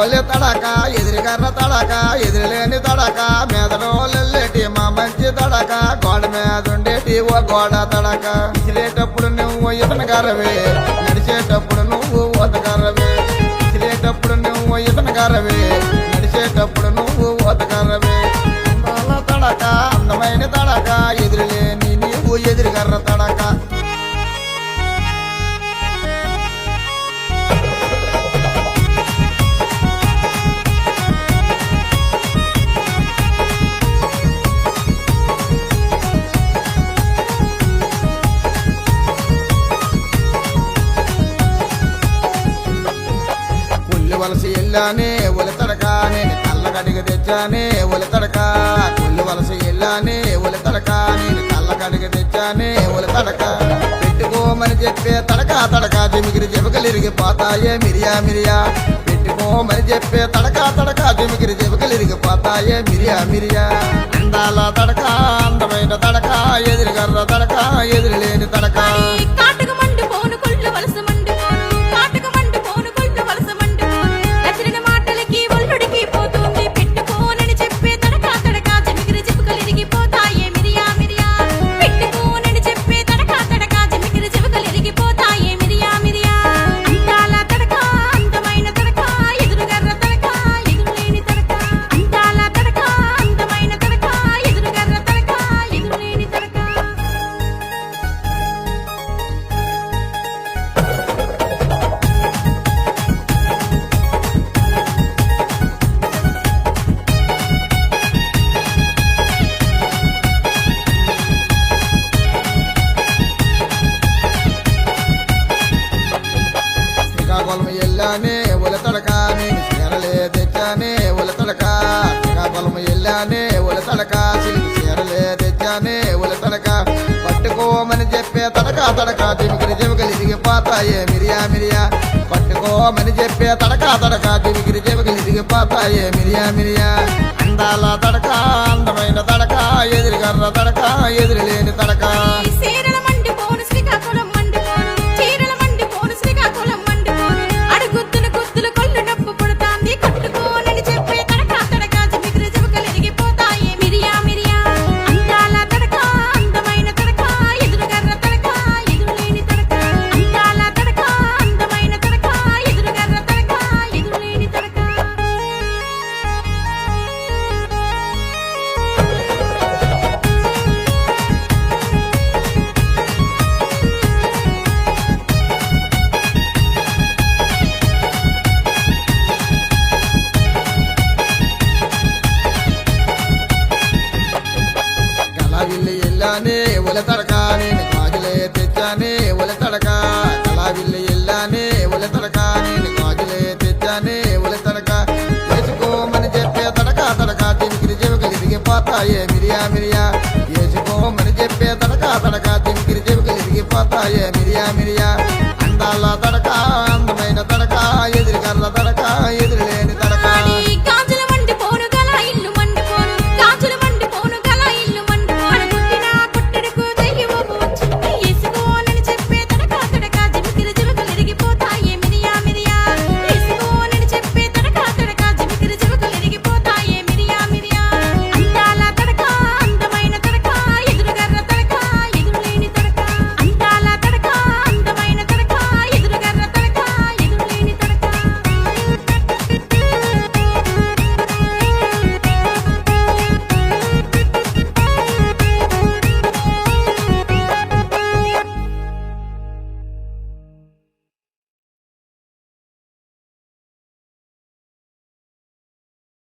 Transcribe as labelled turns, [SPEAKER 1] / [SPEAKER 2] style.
[SPEAKER 1] మెదడోళ్ళే తడక ఎదురుగర్ర తడక ఎదురులేని తడక మెదడోళ్ళెట్టి మా మంచి తడక గోడ మీద ఉండేటి ఓ గోడ తడక ఇసిరేటప్పుడు నువ్వు ఇతను గర్రవే నడిచేటప్పుడు నువ్వు ఓతగర్రవే ఇసిరేటప్పుడు నువ్వు ఇతను గర్రవే నడిచేటప్పుడు నువ్వు ఓతగర్రవే అందాల తడక అందమైన తడక ఎదురులేని నీవు ఎదురుగర్ర తడక వలస ఎల్లానే ఒలి తడక నేను కళ్ళగడిగ తెచ్చానే ఒలి తడక కొల్లి వలస ఎల్లానే ఒలి తడక నేను కళ్ళగడిగ తెచ్చానే ఒలి తడక పెట్టుకోమని చెప్పే తడక తడక జిమిగిరి జబకలిరిగిపోతాయే మిరియా మిరియా పెట్టుకోమని చెప్పే తడక తడక జిమిగిరి జబకలిరిగిపోతాయే మిరియా మిరియా అందాల తడక అందమైన తడక ఎదురుగర్ర తడక ఎదురులేని తడక శ్రీకాకుళం ఎల్లానే ఒలి తడక నేను చీరలే తెచ్చానే ఒలి తడక శ్రీకాకుళం ఎల్లానే ఒలి తడక చీరలే తెచ్చానే ఒలి తడక పట్టుకోమని చెప్పే తడక తడక జిమిగిరి జబకలి ఇరిగిపోతాయే మిరియా మిరియా పట్టుకోమని చెప్పే తడక తడక జిమిగిరి జబకలి ఇరిగిపోతాయే మిరియా మిరియా అందాల తడక అందమైన తడక ఎదురుగర్ర తడక ఎదురులేని తడక కళావిల్లి ఎల్లానే ఒలి తడక నేను గాజులే తెచ్చానే ఒలి తడక కళావిల్లి ఎల్లానే ఒలి తడక నేను గాజులే తెచ్చానే ఒలి తడక వేసుకోమని చెప్పే తడక తడక జిమిగిరి జబకలి ఇరిగిపోతాయే మిరియా మిరియా వేసుకోమని చెప్పే తడక తడక జిమిగిరి జబకలి ఇరిగిపోతాయే మిరియా మిరియా అందాల తడక అందమైన తడక